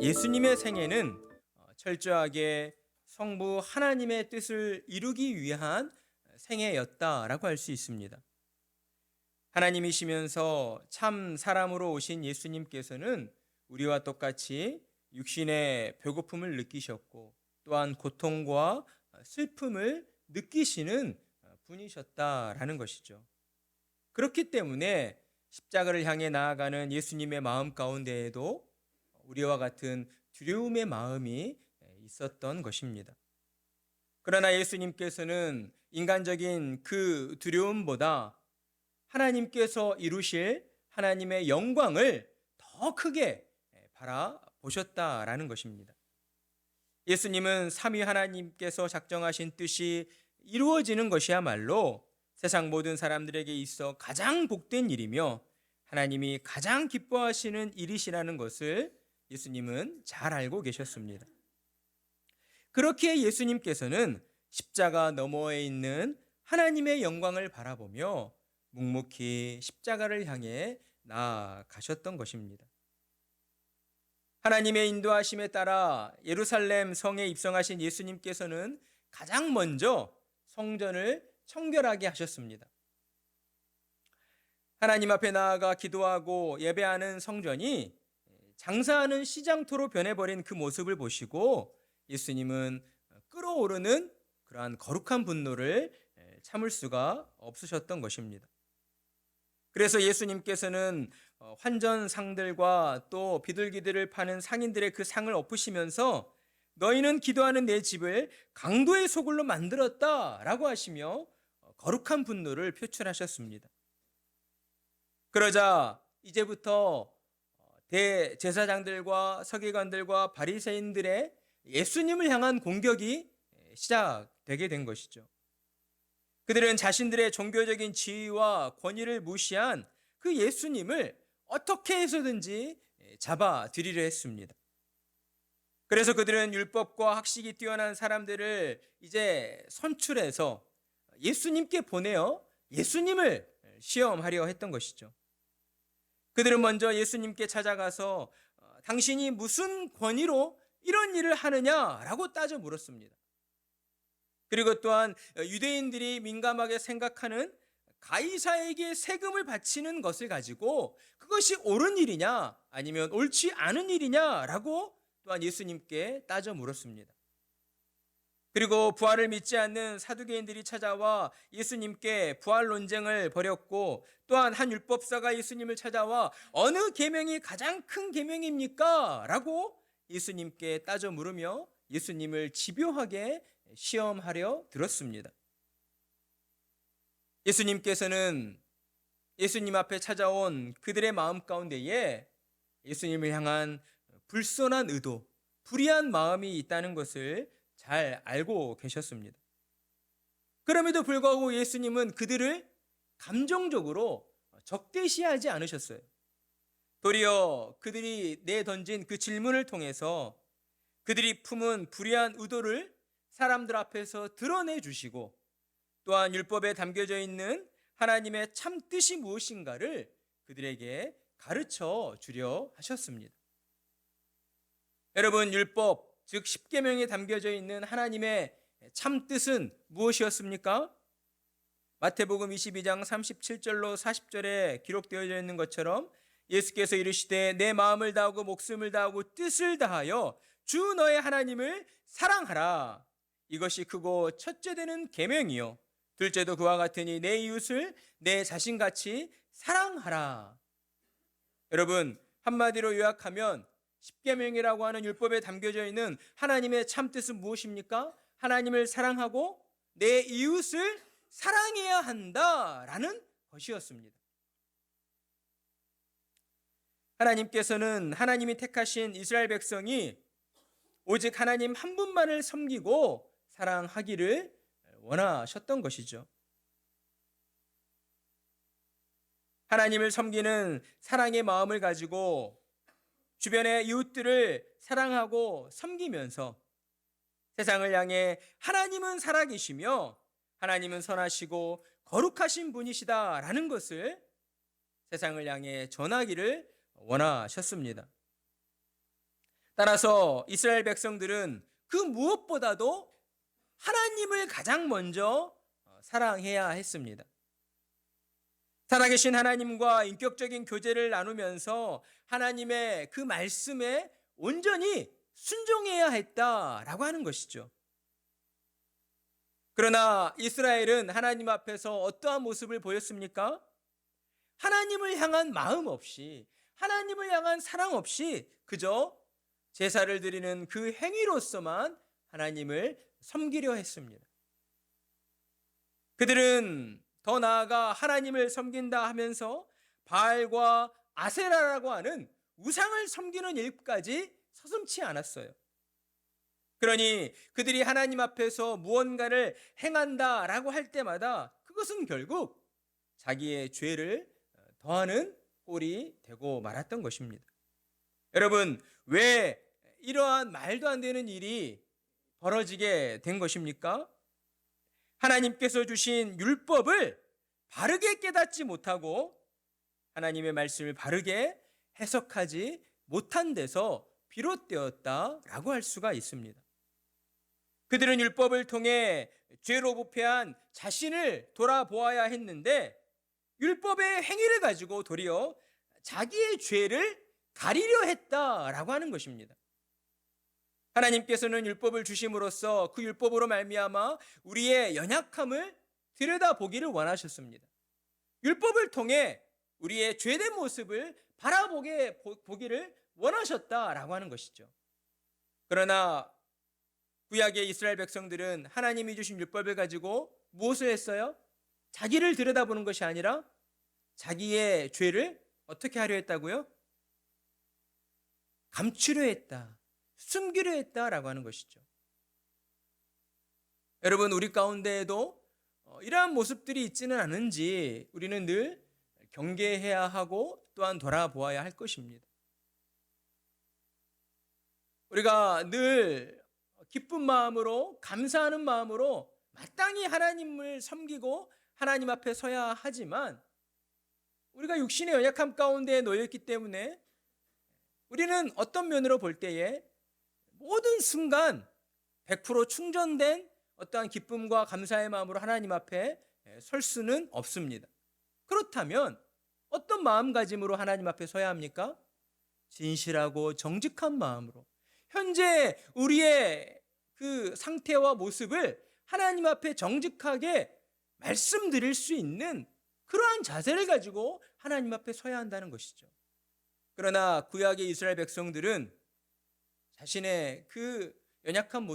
예수님의 생애는 철저하게 성부 하나님의 뜻을 이루기 위한 생애였다라고 할 수 있습니다. 하나님이시면서 참 사람으로 오신 예수님께서는 우리와 똑같이 육신의 배고픔을 느끼셨고 또한 고통과 슬픔을 느끼시는 분이셨다라는 것이죠. 그렇기 때문에 십자가를 향해 나아가는 예수님의 마음 가운데에도 우리와 같은 두려움의 마음이 있었던 것입니다. 그러나 예수님께서는 인간적인 그 두려움보다 하나님께서 이루실 하나님의 영광을 더 크게 바라보셨다라는 것입니다. 예수님은 삼위 하나님께서 작정하신 뜻이 이루어지는 것이야말로 세상 모든 사람들에게 있어 가장 복된 일이며 하나님이 가장 기뻐하시는 일이시라는 것을 예수님은 잘 알고 계셨습니다. 그렇기에 예수님께서는 십자가 너머에 있는 하나님의 영광을 바라보며 묵묵히 십자가를 향해 나아가셨던 것입니다. 하나님의 인도하심에 따라 예루살렘 성에 입성하신 예수님께서는 가장 먼저 성전을 청결하게 하셨습니다. 하나님 앞에 나아가 기도하고 예배하는 성전이 장사하는 시장터로 변해버린 그 모습을 보시고 예수님은 끓어오르는 그러한 거룩한 분노를 참을 수가 없으셨던 것입니다. 그래서 예수님께서는 환전상들과 또 비둘기들을 파는 상인들의 그 상을 엎으시면서 너희는 기도하는 내 집을 강도의 소굴로 만들었다라고 하시며 거룩한 분노를 표출하셨습니다. 그러자 이제부터 대제사장들과 서기관들과 바리새인들의 예수님을 향한 공격이 시작되게 된 것이죠. 그들은 자신들의 종교적인 지위와 권위를 무시한 그 예수님을 어떻게 해서든지 잡아들이려 했습니다. 그래서 그들은 율법과 학식이 뛰어난 사람들을 이제 선출해서 예수님께 보내어 예수님을 시험하려 했던 것이죠. 그들은 먼저 예수님께 찾아가서 당신이 무슨 권위로 이런 일을 하느냐라고 따져 물었습니다. 그리고 또한 유대인들이 민감하게 생각하는 가이사에게 세금을 바치는 것을 가지고 그것이 옳은 일이냐 아니면 옳지 않은 일이냐라고 또한 예수님께 따져 물었습니다. 그리고 부활을 믿지 않는 사두개인들이 찾아와 예수님께 부활 논쟁을 벌였고 또한 한 율법사가 예수님을 찾아와 어느 계명이 가장 큰 계명입니까? 라고 예수님께 따져 물으며 예수님을 집요하게 시험하려 들었습니다. 예수님께서는 예수님 앞에 찾아온 그들의 마음 가운데에 예수님을 향한 불선한 의도, 불의한 마음이 있다는 것을 잘 알고 계셨습니다. 그럼에도 불구하고 예수님은 그들을 감정적으로 적대시하지 않으셨어요. 도리어 그들이 내던진 그 질문을 통해서 그들이 품은 불의한 의도를 사람들 앞에서 드러내 주시고 또한 율법에 담겨져 있는 하나님의 참 뜻이 무엇인가를 그들에게 가르쳐 주려 하셨습니다. 여러분, 율법 즉 십계명에 담겨져 있는 하나님의 참 뜻은 무엇이었습니까? 마태복음 22장 37절로 40절에 기록되어져 있는 것처럼 예수께서 이르시되 내 마음을 다하고 목숨을 다하고 뜻을 다하여 주 너의 하나님을 사랑하라. 이것이 크고 첫째 되는 계명이요 둘째도 그와 같으니 내 이웃을 내 자신같이 사랑하라. 여러분, 한마디로 요약하면 십계명이라고 하는 율법에 담겨져 있는 하나님의 참뜻은 무엇입니까? 하나님을 사랑하고 내 이웃을 사랑해야 한다라는 것이었습니다. 하나님께서는 하나님이 택하신 이스라엘 백성이 오직 하나님 한 분만을 섬기고 사랑하기를 원하셨던 것이죠. 하나님을 섬기는 사랑의 마음을 가지고 주변의 이웃들을 사랑하고 섬기면서 세상을 향해 하나님은 살아계시며 하나님은 선하시고 거룩하신 분이시다라는 것을 세상을 향해 전하기를 원하셨습니다. 따라서 이스라엘 백성들은 그 무엇보다도 하나님을 가장 먼저 사랑해야 했습니다. 살아계신 하나님과 인격적인 교제를 나누면서 하나님의 그 말씀에 온전히 순종해야 했다라고 하는 것이죠. 그러나 이스라엘은 하나님 앞에서 어떠한 모습을 보였습니까? 하나님을 향한 마음 없이, 하나님을 향한 사랑 없이 그저 제사를 드리는 그 행위로서만 하나님을 섬기려 했습니다. 그들은 더 나아가 하나님을 섬긴다 하면서 바알과 아세라라고 하는 우상을 섬기는 일까지 서슴지 않았어요. 그러니 그들이 하나님 앞에서 무언가를 행한다라고 할 때마다 그것은 결국 자기의 죄를 더하는 꼴이 되고 말았던 것입니다. 여러분, 왜 이러한 말도 안 되는 일이 벌어지게 된 것입니까? 하나님께서 주신 율법을 바르게 깨닫지 못하고 하나님의 말씀을 바르게 해석하지 못한 데서 비롯되었다라고 할 수가 있습니다. 그들은 율법을 통해 죄로 부패한 자신을 돌아보아야 했는데 율법의 행위를 가지고 도리어 자기의 죄를 가리려 했다라고 하는 것입니다. 하나님께서는 율법을 주심으로써 그 율법으로 말미암아 우리의 연약함을 들여다보기를 원하셨습니다. 율법을 통해 우리의 죄된 모습을 바라보기를 원하셨다라고 하는 것이죠. 그러나 구약의 이스라엘 백성들은 하나님이 주신 율법을 가지고 무엇을 했어요? 자기를 들여다보는 것이 아니라 자기의 죄를 어떻게 하려 했다고요? 감추려 했다, 숨기려 했다라고 하는 것이죠. 여러분, 우리 가운데에도 이러한 모습들이 있지는 않은지 우리는 늘 경계해야 하고 또한 돌아보아야 할 것입니다. 우리가 늘 기쁜 마음으로, 감사하는 마음으로 마땅히 하나님을 섬기고 하나님 앞에 서야 하지만 우리가 육신의 연약함 가운데 놓여있기 때문에 우리는 어떤 면으로 볼 때에 모든 순간 100% 충전된 어떠한 기쁨과 감사의 마음으로 하나님 앞에 설 수는 없습니다. 그렇다면 어떤 마음가짐으로 하나님 앞에 서야 합니까? 진실하고 정직한 마음으로 현재 우리의 그 상태와 모습을 하나님 앞에 정직하게 말씀드릴 수 있는 그러한 자세를 가지고 하나님 앞에 서야 한다는 것이죠. 그러나 구약의 이스라엘 백성들은 자신의 그 연약한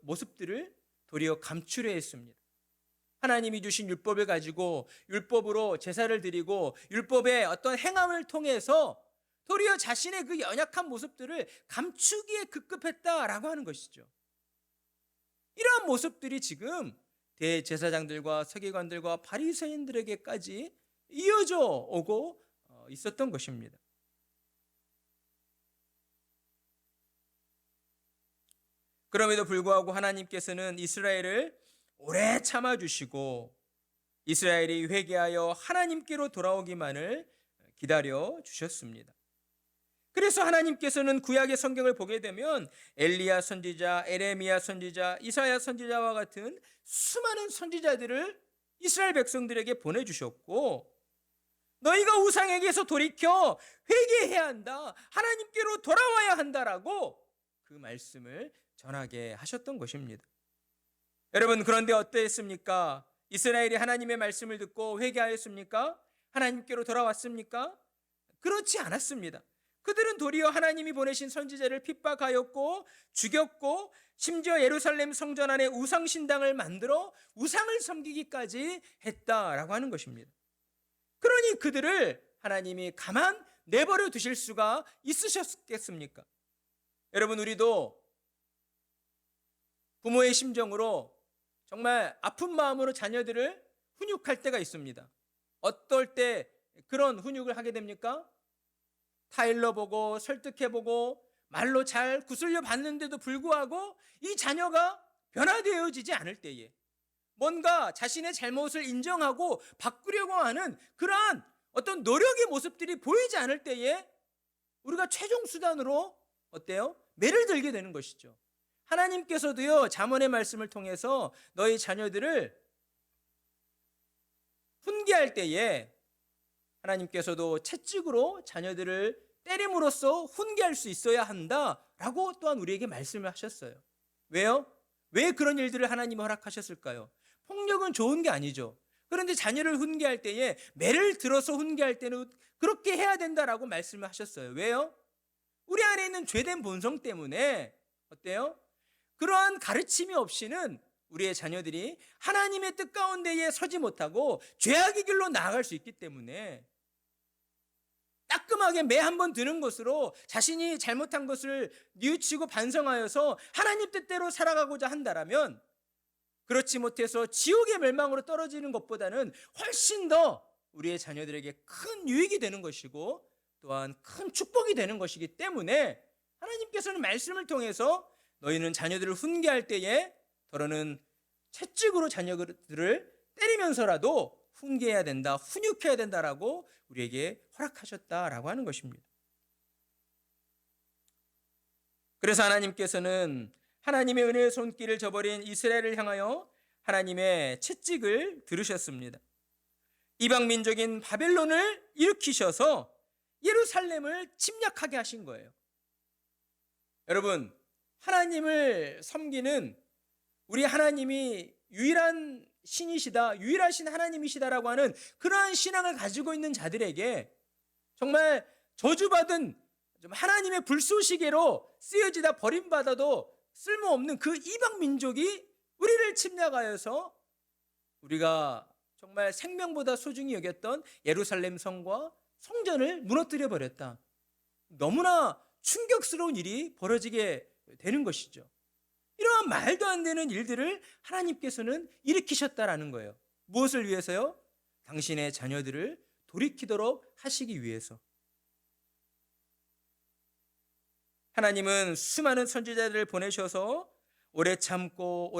모습들을 도리어 감추려 했습니다. 하나님이 주신 율법을 가지고 율법으로 제사를 드리고 율법의 어떤 행함을 통해서 도리어 자신의 그 연약한 모습들을 감추기에 급급했다라고 하는 것이죠. 이러한 모습들이 지금 대제사장들과 서기관들과 바리새인들에게까지 이어져 오고 있었던 것입니다. 그럼에도 불구하고 하나님께서는 이스라엘을 오래 참아주시고 이스라엘이 회개하여 하나님께로 돌아오기만을 기다려 주셨습니다. 그래서 하나님께서는 구약의 성경을 보게 되면 엘리야 선지자, 에레미야 선지자, 이사야 선지자와 같은 수많은 선지자들을 이스라엘 백성들에게 보내주셨고 너희가 우상에게서 돌이켜 회개해야 한다, 하나님께로 돌아와야 한다라고 그 말씀을 전하게 하셨던 것입니다. 여러분, 그런데 어떠했습니까? 이스라엘이 하나님의 말씀을 듣고 회개하였습니까? 하나님께로 돌아왔습니까? 그렇지 않았습니다. 그들은 도리어 하나님이 보내신 선지자를 핍박하였고 죽였고 심지어 예루살렘 성전 안에 우상신당을 만들어 우상을 섬기기까지 했다라고 하는 것입니다. 그러니 그들을 하나님이 가만 내버려 두실 수가 있으셨겠습니까? 여러분, 우리도 부모의 심정으로 정말 아픈 마음으로 자녀들을 훈육할 때가 있습니다. 어떨 때 그런 훈육을 하게 됩니까? 타일러보고 설득해보고 말로 잘 구슬려 봤는데도 불구하고 이 자녀가 변화되어지지 않을 때에, 뭔가 자신의 잘못을 인정하고 바꾸려고 하는 그러한 어떤 노력의 모습들이 보이지 않을 때에 우리가 최종 수단으로 어때요? 매를 들게 되는 것이죠. 하나님께서도요, 잠언의 말씀을 통해서 너희 자녀들을 훈계할 때에 하나님께서도 채찍으로 자녀들을 때림으로써 훈계할 수 있어야 한다라고 또한 우리에게 말씀을 하셨어요. 왜요? 왜 그런 일들을 하나님이 허락하셨을까요? 폭력은 좋은 게 아니죠. 그런데 자녀를 훈계할 때에 매를 들어서 훈계할 때는 그렇게 해야 된다라고 말씀을 하셨어요. 왜요? 우리 안에 있는 죄된 본성 때문에 어때요? 그러한 가르침이 없이는 우리의 자녀들이 하나님의 뜻 가운데에 서지 못하고 죄악의 길로 나아갈 수 있기 때문에 따끔하게 매 한 번 드는 것으로 자신이 잘못한 것을 뉘우치고 반성하여서 하나님 뜻대로 살아가고자 한다라면, 그렇지 못해서 지옥의 멸망으로 떨어지는 것보다는 훨씬 더 우리의 자녀들에게 큰 유익이 되는 것이고 또한 큰 축복이 되는 것이기 때문에 하나님께서는 말씀을 통해서 너희는 자녀들을 훈계할 때에 더러는 채찍으로 자녀들을 때리면서라도 훈계해야 된다, 훈육해야 된다라고 우리에게 허락하셨다라고 하는 것입니다. 그래서 하나님께서는 하나님의 은혜의 손길을 저버린 이스라엘을 향하여 하나님의 채찍을 들으셨습니다. 이방 민족인 바벨론을 일으키셔서 예루살렘을 침략하게 하신 거예요. 여러분, 하나님을 섬기는 우리 하나님이 유일한 신이시다, 유일하신 하나님이시다라고 하는 그러한 신앙을 가지고 있는 자들에게 정말 저주받은 하나님의 불쏘시개로 쓰여지다 버림받아도 쓸모없는 그 이방 민족이 우리를 침략하여서 우리가 정말 생명보다 소중히 여겼던 예루살렘 성과 성전을 무너뜨려 버렸다. 너무나 충격스러운 일이 벌어지게 되는 것이죠. 이러한 말도 안 되는 일들을 하나님께서는 일으키셨다라는 거예요. 무엇을 위해서요? 당신의 자녀들을 돌이키도록 하시기 위해서. 하나님은 수많은 선지자들을 보내셔서 오래 참고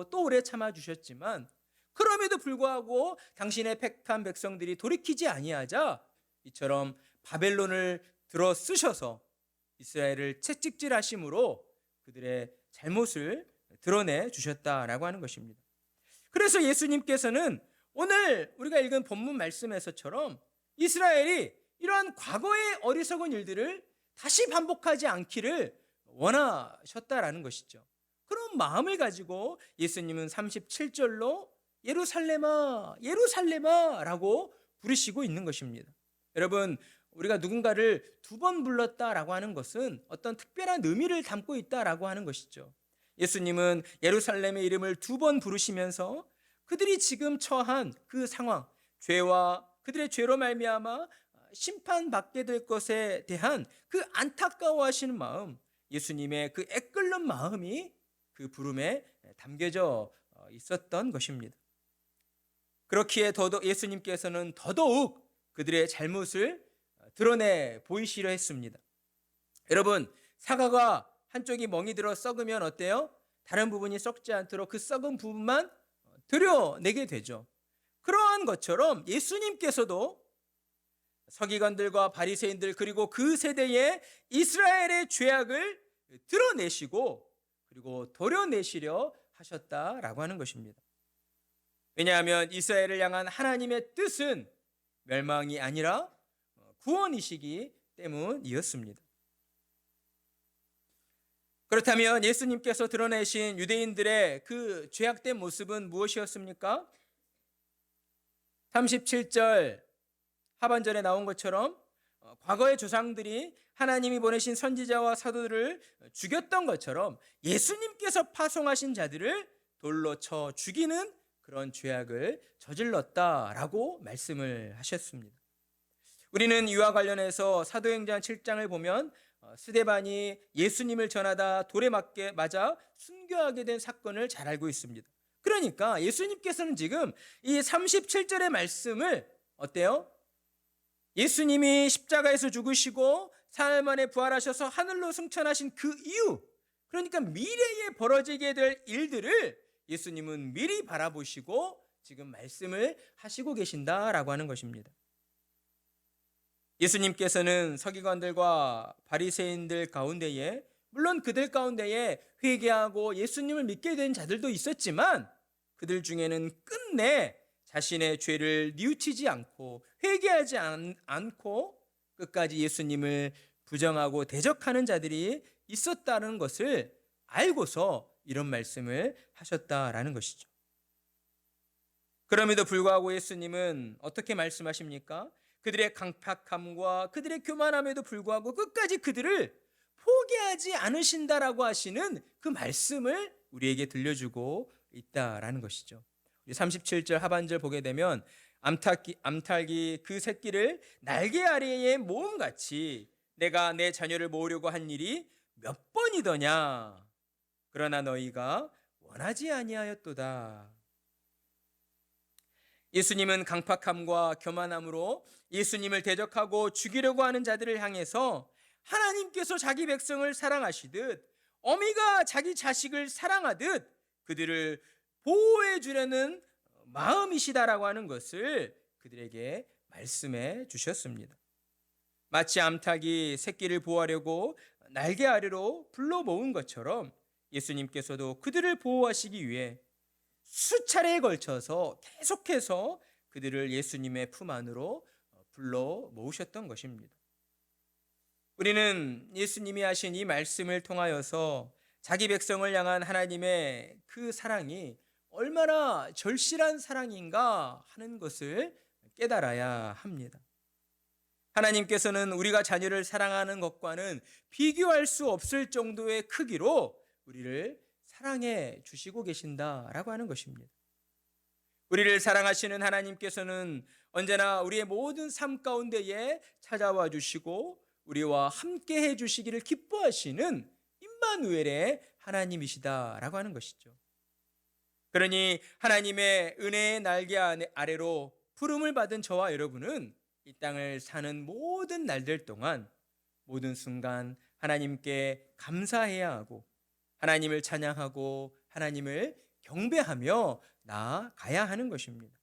또 오래 참아주셨지만 그럼에도 불구하고 당신의 택한 백성들이 돌이키지 아니하자 이처럼 바벨론을 들어 쓰셔서 이스라엘을 채찍질하심으로 그들의 잘못을 드러내 주셨다라고 하는 것입니다. 그래서 예수님께서는 오늘 우리가 읽은 본문 말씀에서처럼 이스라엘이 이러한 과거의 어리석은 일들을 다시 반복하지 않기를 원하셨다라는 것이죠. 그런 마음을 가지고 예수님은 37절로 예루살렘아 예루살렘아 라고 부르시고 있는 것입니다. 여러분, 우리가 누군가를 두 번 불렀다라고 하는 것은 어떤 특별한 의미를 담고 있다라고 하는 것이죠. 예수님은 예루살렘의 이름을 두 번 부르시면서 그들이 지금 처한 그 상황, 죄와 그들의 죄로 말미암아 심판받게 될 것에 대한 그 안타까워하시는 마음, 예수님의 그 애끓는 마음이 그 부름에 담겨져 있었던 것입니다. 그렇기에 예수님께서는 더더욱 그들의 잘못을 드러내 보이시려 했습니다. 여러분, 사과가 한쪽이 멍이 들어 썩으면 어때요? 다른 부분이 썩지 않도록 그 썩은 부분만 드러내게 되죠. 그러한 것처럼 예수님께서도 서기관들과 바리새인들 그리고 그 세대의 이스라엘의 죄악을 드러내시고 그리고 도려내시려 하셨다라고 하는 것입니다. 왜냐하면 이스라엘을 향한 하나님의 뜻은 멸망이 아니라 구원이시기 때문이었습니다. 그렇다면 예수님께서 드러내신 유대인들의 그 죄악된 모습은 무엇이었습니까? 37절 하반절에 나온 것처럼 과거의 조상들이 하나님이 보내신 선지자와 사도들을 죽였던 것처럼 예수님께서 파송하신 자들을 돌로 쳐 죽이는 그런 죄악을 저질렀다라고 말씀을 하셨습니다. 우리는 이와 관련해서 사도행전 7장을 보면 스데반이 예수님을 전하다 돌에 맞아 순교하게 된 사건을 잘 알고 있습니다. 그러니까 예수님께서는 지금 이 37절의 말씀을 어때요? 예수님이 십자가에서 죽으시고 사흘 만에 부활하셔서 하늘로 승천하신 그 이유, 그러니까 미래에 벌어지게 될 일들을 예수님은 미리 바라보시고 지금 말씀을 하시고 계신다라고 하는 것입니다. 예수님께서는 서기관들과 바리새인들 가운데에 물론 그들 가운데에 회개하고 예수님을 믿게 된 자들도 있었지만 그들 중에는 끝내 자신의 죄를 뉘우치지 않고 회개하지 않고 끝까지 예수님을 부정하고 대적하는 자들이 있었다는 것을 알고서 이런 말씀을 하셨다라는 것이죠. 그럼에도 불구하고 예수님은 어떻게 말씀하십니까? 그들의 강팍함과 그들의 교만함에도 불구하고 끝까지 그들을 포기하지 않으신다라고 하시는 그 말씀을 우리에게 들려주고 있다라는 것이죠. 37절 하반절 보게 되면 암탉이 그 새끼를 날개 아래에 모음같이 내가 내 자녀를 모으려고 한 일이 몇 번이더냐. 그러나 너희가 원하지 아니하였도다. 예수님은 강팍함과 교만함으로 예수님을 대적하고 죽이려고 하는 자들을 향해서 하나님께서 자기 백성을 사랑하시듯 어미가 자기 자식을 사랑하듯 그들을 보호해 주려는 마음이시다라고 하는 것을 그들에게 말씀해 주셨습니다. 마치 암탉이 새끼를 보호하려고 날개 아래로 불러 모은 것처럼 예수님께서도 그들을 보호하시기 위해 수차례에 걸쳐서 계속해서 그들을 예수님의 품 안으로 불러 모으셨던 것입니다. 우리는 예수님이 하신 이 말씀을 통하여서 자기 백성을 향한 하나님의 그 사랑이 얼마나 절실한 사랑인가 하는 것을 깨달아야 합니다. 하나님께서는 우리가 자녀를 사랑하는 것과는 비교할 수 없을 정도의 크기로 우리를 사랑해 주시고 계신다라고 하는 것입니다. 우리를 사랑하시는 하나님께서는 언제나 우리의 모든 삶 가운데에 찾아와 주시고 우리와 함께 해 주시기를 기뻐하시는 임마누엘의 하나님이시다라고 하는 것이죠. 그러니 하나님의 은혜의 날개 아래로 부름을 받은 저와 여러분은 이 땅을 사는 모든 날들 동안 모든 순간 하나님께 감사해야 하고 하나님을 찬양하고 하나님을 경배하며 나아가야 하는 것입니다.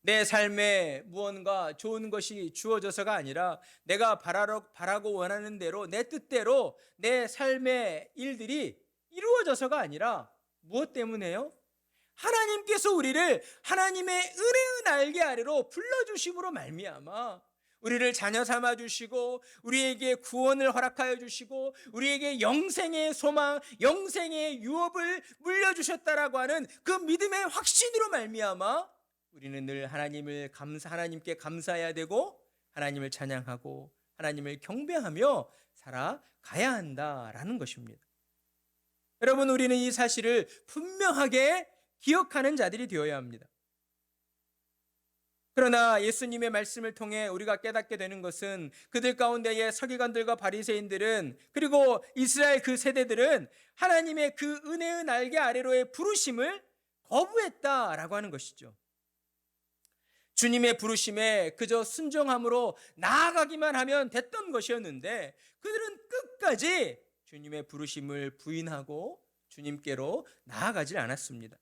내 삶에 무언가 좋은 것이 주어져서가 아니라 내가 바라고 원하는 대로 내 뜻대로 내 삶의 일들이 이루어져서가 아니라 무엇 때문에요? 하나님께서 우리를 하나님의 은혜의 날개 아래로 불러주심으로 말미암아 우리를 자녀 삼아 주시고 우리에게 구원을 허락하여 주시고 우리에게 영생의 소망, 영생의 유업을 물려주셨다라고 하는 그 믿음의 확신으로 말미암아 우리는 늘 하나님께 감사해야 되고 하나님을 찬양하고 하나님을 경배하며 살아가야 한다라는 것입니다. 여러분, 우리는 이 사실을 분명하게 기억하는 자들이 되어야 합니다. 그러나 예수님의 말씀을 통해 우리가 깨닫게 되는 것은 그들 가운데의 서기관들과 바리새인들은 그리고 이스라엘 그 세대들은 하나님의 그 은혜의 날개 아래로의 부르심을 거부했다라고 하는 것이죠. 주님의 부르심에 그저 순종함으로 나아가기만 하면 됐던 것이었는데 그들은 끝까지 주님의 부르심을 부인하고 주님께로 나아가질 않았습니다.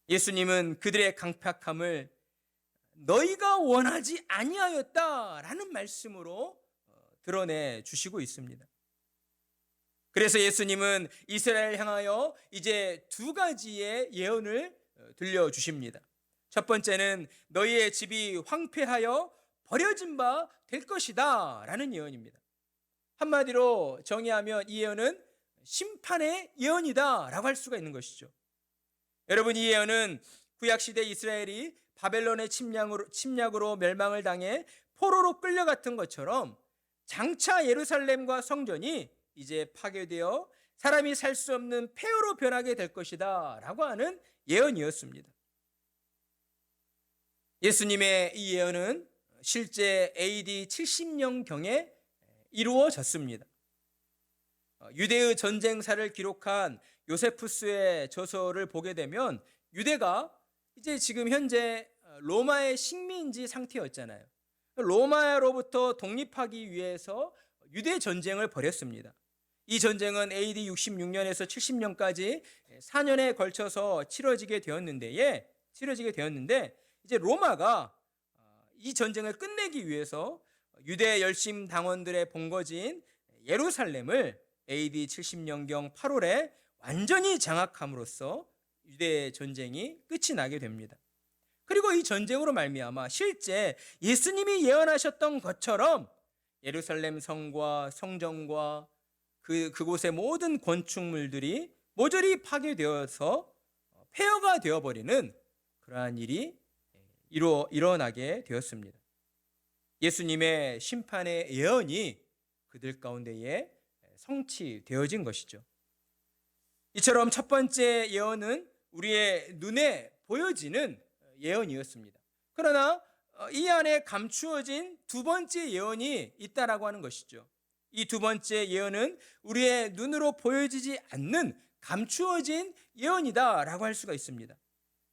예수님은 그들의 강팍함을 너희가 원하지 아니하였다라는 말씀으로 드러내 주시고 있습니다. 그래서 예수님은 이스라엘을 향하여 이제 두 가지의 예언을 들려주십니다. 첫 번째는 너희의 집이 황폐하여 버려진 바 될 것이다 라는 예언입니다. 한마디로 정의하면 이 예언은 심판의 예언이다 라고 할 수가 있는 것이죠. 여러분, 이 예언은 구약시대 이스라엘이 바벨론의 침략으로 멸망을 당해 포로로 끌려갔던 것처럼 장차 예루살렘과 성전이 이제 파괴되어 사람이 살 수 없는 폐허로 변하게 될 것이다 라고 하는 예언이었습니다. 예수님의 이 예언은 실제 AD 70년경에 이루어졌습니다. 유대의 전쟁사를 기록한 요세푸스의 저서를 보게 되면 유대가 이제 지금 현재 로마의 식민지 상태였잖아요. 로마로부터 독립하기 위해서 유대 전쟁을 벌였습니다. 이 전쟁은 AD 66년에서 70년까지 4년에 걸쳐서 치러지게 되었는데 이제 로마가 이 전쟁을 끝내기 위해서 유대 열심 당원들의 본거지인 예루살렘을 AD 70년경 8월에 완전히 장악함으로써 유대 전쟁이 끝이 나게 됩니다. 그리고 이 전쟁으로 말미암아 실제 예수님이 예언하셨던 것처럼 예루살렘 성과 성전과 그곳의 모든 건축물들이 모조리 파괴되어서 폐허가 되어버리는 그러한 일이 일어나게 되었습니다. 예수님의 심판의 예언이 그들 가운데에 성취되어진 것이죠. 이처럼 첫 번째 예언은 우리의 눈에 보여지는 예언이었습니다. 그러나 이 안에 감추어진 두 번째 예언이 있다라고 하는 것이죠. 이 두 번째 예언은 우리의 눈으로 보여지지 않는 감추어진 예언이다라고 할 수가 있습니다.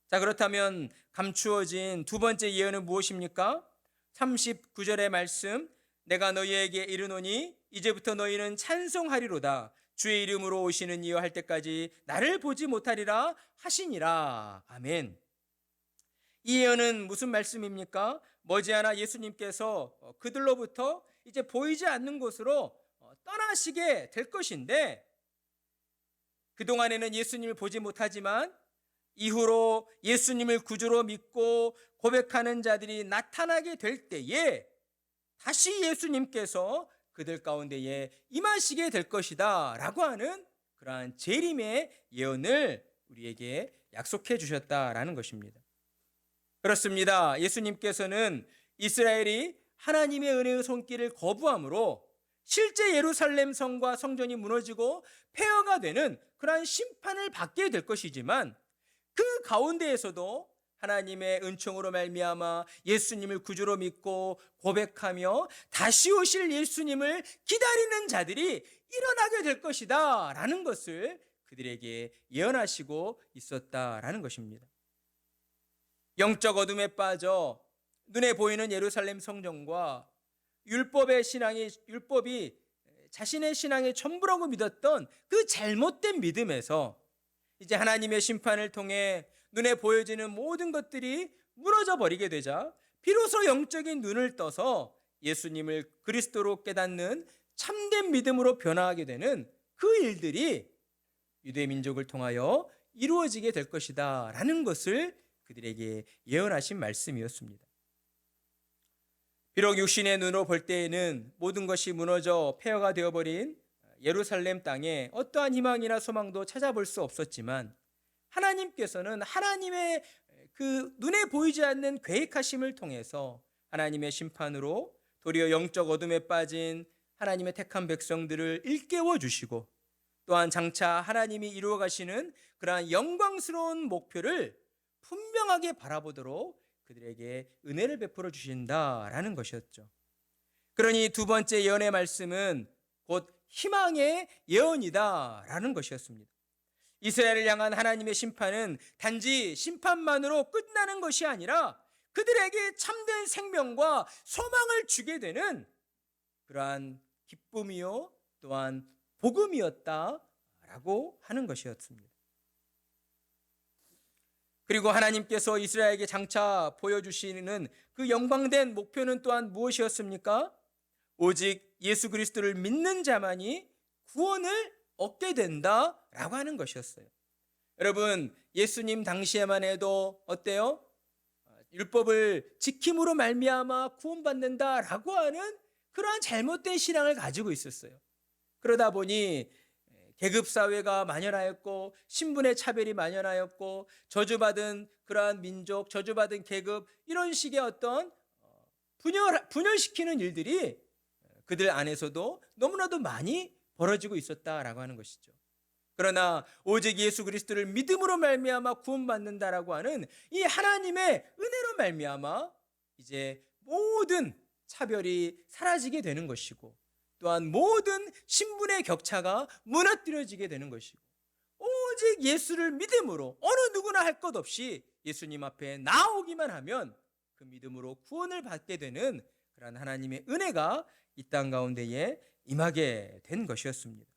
자, 그렇다면 감추어진 두 번째 예언은 무엇입니까? 39절의 말씀, 내가 너희에게 이르노니 이제부터 너희는 찬송하리로다. 주의 이름으로 오시는 이여 할 때까지 나를 보지 못하리라 하시니라. 아멘. 이 예언은 무슨 말씀입니까? 머지않아 예수님께서 그들로부터 이제 보이지 않는 곳으로 떠나시게 될 것인데, 그동안에는 예수님을 보지 못하지만 이후로 예수님을 구주로 믿고 고백하는 자들이 나타나게 될 때에 다시 예수님께서 그들 가운데에 임하시게 될 것이다 라고 하는 그러한 재림의 예언을 우리에게 약속해 주셨다라는 것입니다. 그렇습니다. 예수님께서는 이스라엘이 하나님의 은혜의 손길을 거부함으로 실제 예루살렘 성과 성전이 무너지고 폐허가 되는 그러한 심판을 받게 될 것이지만, 그 가운데에서도 하나님의 은총으로 말미암아 예수님을 구주로 믿고 고백하며 다시 오실 예수님을 기다리는 자들이 일어나게 될 것이다 라는 것을 그들에게 예언하시고 있었다라는 것입니다. 영적 어둠에 빠져 눈에 보이는 예루살렘 성전과 율법이 자신의 신앙의 전부라고 믿었던 그 잘못된 믿음에서 이제 하나님의 심판을 통해 눈에 보여지는 모든 것들이 무너져 버리게 되자 비로소 영적인 눈을 떠서 예수님을 그리스도로 깨닫는 참된 믿음으로 변화하게 되는 그 일들이 유대 민족을 통하여 이루어지게 될 것이다 라는 것을 그들에게 예언하신 말씀이었습니다. 비록 육신의 눈으로 볼 때에는 모든 것이 무너져 폐허가 되어버린 예루살렘 땅에 어떠한 희망이나 소망도 찾아볼 수 없었지만, 하나님께서는 하나님의 그 눈에 보이지 않는 계획하심을 통해서 하나님의 심판으로 도리어 영적 어둠에 빠진 하나님의 택한 백성들을 일깨워 주시고, 또한 장차 하나님이 이루어 가시는 그러한 영광스러운 목표를 분명하게 바라보도록 그들에게 은혜를 베풀어 주신다라는 것이었죠. 그러니 두 번째 예언의 말씀은 곧 희망의 예언이다라는 것이었습니다. 이스라엘을 향한 하나님의 심판은 단지 심판만으로 끝나는 것이 아니라 그들에게 참된 생명과 소망을 주게 되는 그러한 기쁨이요 또한 복음이었다라고 하는 것이었습니다. 그리고 하나님께서 이스라엘에게 장차 보여주시는 그 영광된 목표는 또한 무엇이었습니까? 오직 예수 그리스도를 믿는 자만이 구원을 얻게 된다라고 하는 것이었어요. 여러분, 예수님 당시에만 해도 어때요? 율법을 지킴으로 말미암아 구원받는다라고 하는 그러한 잘못된 신앙을 가지고 있었어요. 그러다 보니 계급사회가 만연하였고 신분의 차별이 만연하였고 저주받은 그러한 민족, 저주받은 계급, 이런 식의 어떤 분열시키는 일들이 그들 안에서도 너무나도 많이 벌어지고 있었다라고 하는 것이죠. 그러나 오직 예수 그리스도를 믿음으로 말미암아 구원받는다라고 하는 이 하나님의 은혜로 말미암아 이제 모든 차별이 사라지게 되는 것이고, 또한 모든 신분의 격차가 무너뜨려지게 되는 것이고, 오직 예수를 믿음으로 어느 누구나 할 것 없이 예수님 앞에 나오기만 하면 그 믿음으로 구원을 받게 되는 그런 하나님의 은혜가 이 땅 가운데에 임하게 된 것이었습니다.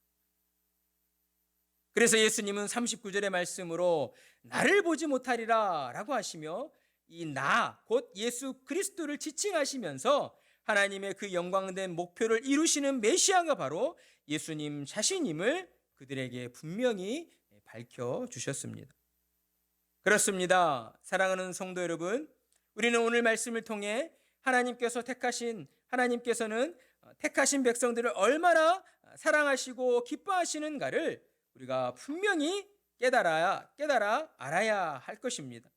그래서 예수님은 39절의 말씀으로 나를 보지 못하리라 라고 하시며 이 나, 곧 예수 그리스도를 지칭하시면서 하나님의 그 영광된 목표를 이루시는 메시아가 바로 예수님 자신임을 그들에게 분명히 밝혀주셨습니다. 그렇습니다. 사랑하는 성도 여러분, 우리는 오늘 말씀을 통해 하나님께서는 택하신 백성들을 얼마나 사랑하시고 기뻐하시는가를 우리가 분명히 깨달아 알아야 할 것입니다.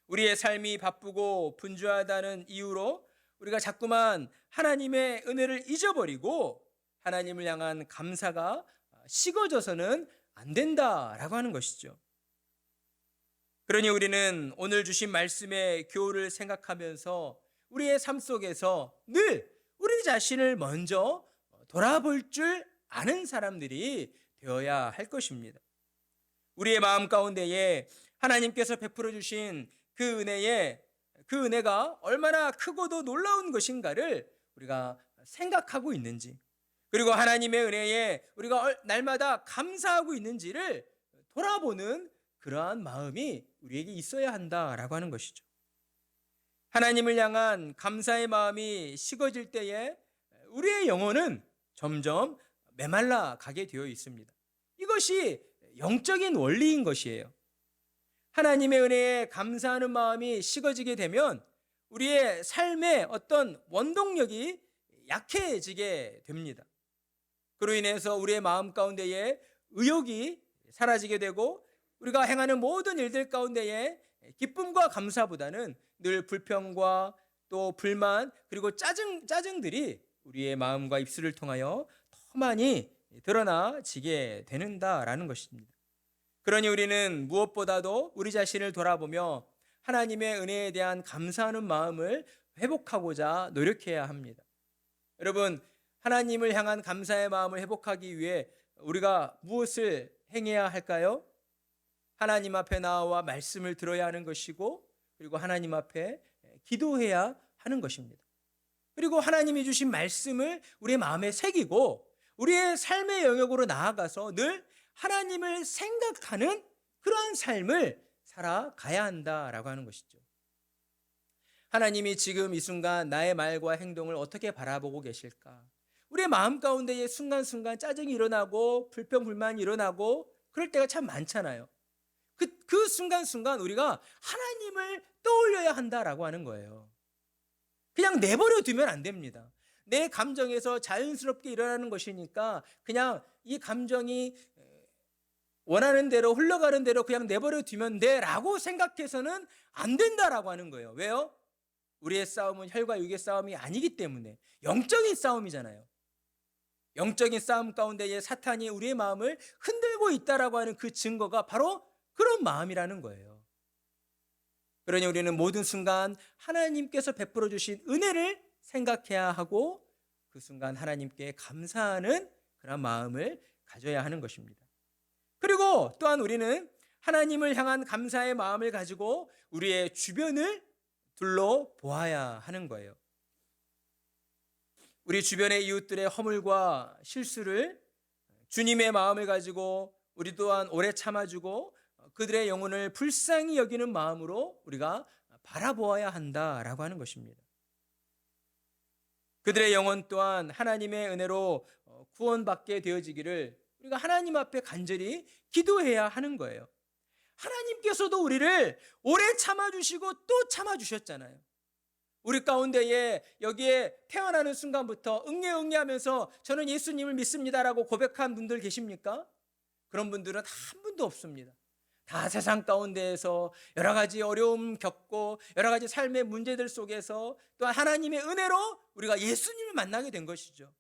우리의 삶이 바쁘고 분주하다는 이유로 우리가 자꾸만 하나님의 은혜를 잊어버리고 하나님을 향한 감사가 식어져서는 안 된다라고 하는 것이죠. 그러니 우리는 오늘 주신 말씀의 교훈을 생각하면서 우리의 삶 속에서 늘 우리 자신을 먼저 돌아볼 줄 아는 사람들이 되어야 할 것입니다. 우리의 마음 가운데에 하나님께서 베풀어 주신 그 은혜가 얼마나 크고도 놀라운 것인가를 우리가 생각하고 있는지, 그리고 하나님의 은혜에 우리가 날마다 감사하고 있는지를 돌아보는 그러한 마음이 우리에게 있어야 한다라고 하는 것이죠. 하나님을 향한 감사의 마음이 식어질 때에 우리의 영혼은 점점 메말라 가게 되어 있습니다. 이것이 영적인 원리인 것이에요. 하나님의 은혜에 감사하는 마음이 식어지게 되면 우리의 삶의 어떤 원동력이 약해지게 됩니다. 그로 인해서 우리의 마음 가운데에 의욕이 사라지게 되고 우리가 행하는 모든 일들 가운데에 기쁨과 감사보다는 늘 불평과 또 불만 그리고 짜증들이 우리의 마음과 입술을 통하여 더 많이 드러나지게 되는다라는 것입니다. 그러니 우리는 무엇보다도 우리 자신을 돌아보며 하나님의 은혜에 대한 감사하는 마음을 회복하고자 노력해야 합니다. 여러분, 하나님을 향한 감사의 마음을 회복하기 위해 우리가 무엇을 행해야 할까요? 하나님 앞에 나와 말씀을 들어야 하는 것이고, 그리고 하나님 앞에 기도해야 하는 것입니다. 그리고 하나님이 주신 말씀을 우리의 마음에 새기고 우리의 삶의 영역으로 나아가서 늘 하나님을 생각하는 그러한 삶을 살아가야 한다라고 하는 것이죠. 하나님이 지금 이 순간 나의 말과 행동을 어떻게 바라보고 계실까? 우리의 마음 가운데에 순간순간 짜증이 일어나고 불평, 불만이 일어나고 그럴 때가 참 많잖아요. 그 순간순간 우리가 하나님을 떠올려야 한다라고 하는 거예요. 그냥 내버려 두면 안 됩니다. 내 감정에서 자연스럽게 일어나는 것이니까 그냥 이 감정이 원하는 대로 흘러가는 대로 그냥 내버려 두면 돼라고 생각해서는 안 된다라고 하는 거예요. 왜요? 우리의 싸움은 혈과 육의 싸움이 아니기 때문에 영적인 싸움이잖아요. 영적인 싸움 가운데에 사탄이 우리의 마음을 흔들고 있다라고 하는 그 증거가 바로 그런 마음이라는 거예요. 그러니 우리는 모든 순간 하나님께서 베풀어 주신 은혜를 생각해야 하고 그 순간 하나님께 감사하는 그런 마음을 가져야 하는 것입니다. 그리고 또한 우리는 하나님을 향한 감사의 마음을 가지고 우리의 주변을 둘러보아야 하는 거예요. 우리 주변의 이웃들의 허물과 실수를 주님의 마음을 가지고 우리 또한 오래 참아주고 그들의 영혼을 불쌍히 여기는 마음으로 우리가 바라보아야 한다라고 하는 것입니다. 그들의 영혼 또한 하나님의 은혜로 구원받게 되어지기를 우리가 하나님 앞에 간절히 기도해야 하는 거예요. 하나님께서도 우리를 오래 참아주시고 또 참아주셨잖아요. 우리 가운데에 여기에 태어나는 순간부터 응애응애하면서 저는 예수님을 믿습니다라고 고백한 분들 계십니까? 그런 분들은 한 분도 없습니다. 다 세상 가운데에서 여러 가지 어려움 겪고 여러 가지 삶의 문제들 속에서 또 하나님의 은혜로 우리가 예수님을 만나게 된 것이죠.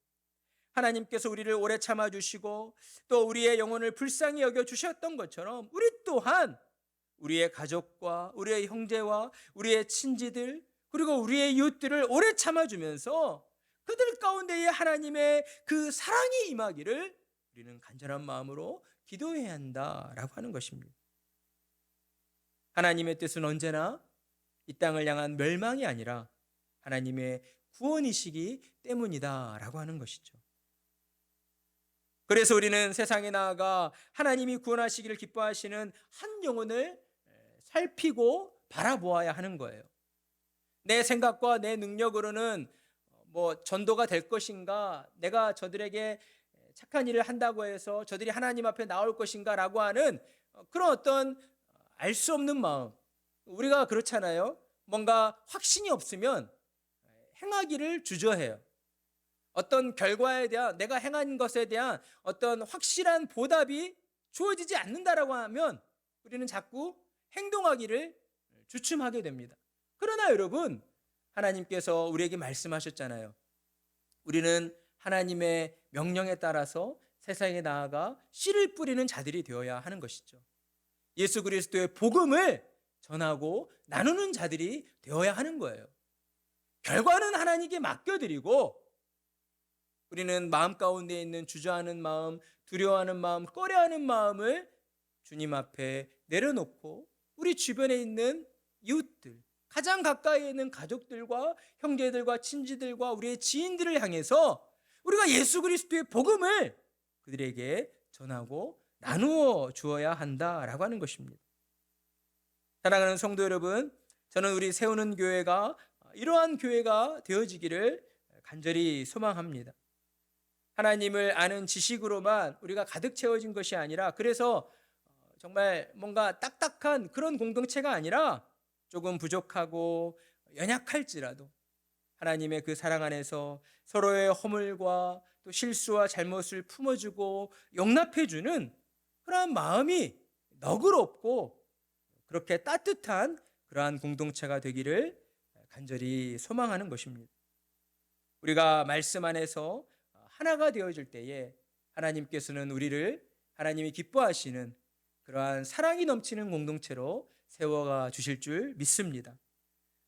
하나님께서 우리를 오래 참아주시고 또 우리의 영혼을 불쌍히 여겨주셨던 것처럼 우리 또한 우리의 가족과 우리의 형제와 우리의 친지들 그리고 우리의 이웃들을 오래 참아주면서 그들 가운데에 하나님의 그 사랑이 임하기를 우리는 간절한 마음으로 기도해야 한다라고 하는 것입니다. 하나님의 뜻은 언제나 이 땅을 향한 멸망이 아니라 하나님의 구원이시기 때문이다라고 하는 것이죠. 그래서 우리는 세상에 나아가 하나님이 구원하시기를 기뻐하시는 한 영혼을 살피고 바라보아야 하는 거예요. 내 생각과 내 능력으로는 뭐 전도가 될 것인가, 내가 저들에게 착한 일을 한다고 해서 저들이 하나님 앞에 나올 것인가라고 하는 그런 어떤 알 수 없는 마음. 우리가 그렇잖아요. 뭔가 확신이 없으면 행하기를 주저해요. 어떤 결과에 대한, 내가 행한 것에 대한 어떤 확실한 보답이 주어지지 않는다라고 하면 우리는 자꾸 행동하기를 주춤하게 됩니다. 그러나 여러분, 하나님께서 우리에게 말씀하셨잖아요. 우리는 하나님의 명령에 따라서 세상에 나아가 씨를 뿌리는 자들이 되어야 하는 것이죠. 예수 그리스도의 복음을 전하고 나누는 자들이 되어야 하는 거예요. 결과는 하나님께 맡겨드리고 우리는 마음 가운데 있는 주저하는 마음, 두려워하는 마음, 꺼려하는 마음을 주님 앞에 내려놓고 우리 주변에 있는 이웃들, 가장 가까이 있는 가족들과 형제들과 친지들과 우리의 지인들을 향해서 우리가 예수 그리스도의 복음을 그들에게 전하고 나누어 주어야 한다라고 하는 것입니다. 사랑하는 성도 여러분, 저는 우리 세우는 교회가 이러한 교회가 되어지기를 간절히 소망합니다. 하나님을 아는 지식으로만 우리가 가득 채워진 것이 아니라, 그래서 정말 뭔가 딱딱한 그런 공동체가 아니라 조금 부족하고 연약할지라도 하나님의 그 사랑 안에서 서로의 허물과 또 실수와 잘못을 품어주고 용납해주는 그러한 마음이 너그럽고 그렇게 따뜻한 그러한 공동체가 되기를 간절히 소망하는 것입니다. 우리가 말씀 안에서 하나가 되어질 때에 하나님께서는 우리를 하나님이 기뻐하시는 그러한 사랑이 넘치는 공동체로 세워가 주실 줄 믿습니다.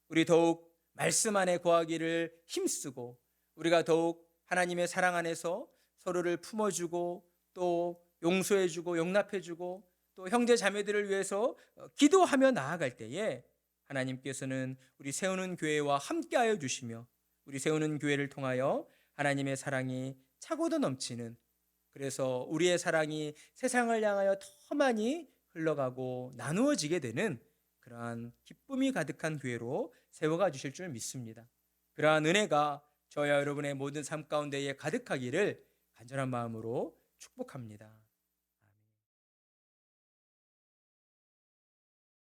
우리 더욱 말씀 안에 거하기를 힘쓰고 우리가 더욱 하나님의 사랑 안에서 서로를 품어주고 또 용서해주고 용납해주고 또 형제 자매들을 위해서 기도하며 나아갈 때에 하나님께서는 우리 세우는 교회와 함께하여 주시며 우리 세우는 교회를 통하여 하나님의 사랑이 차고도 넘치는, 그래서 우리의 사랑이 세상을 향하여 더 많이 흘러가고 나누어지게 되는 그러한 기쁨이 가득한 교회로 세워가 주실 줄 믿습니다. 그러한 은혜가 저와 여러분의 모든 삶 가운데에 가득하기를 간절한 마음으로 축복합니다.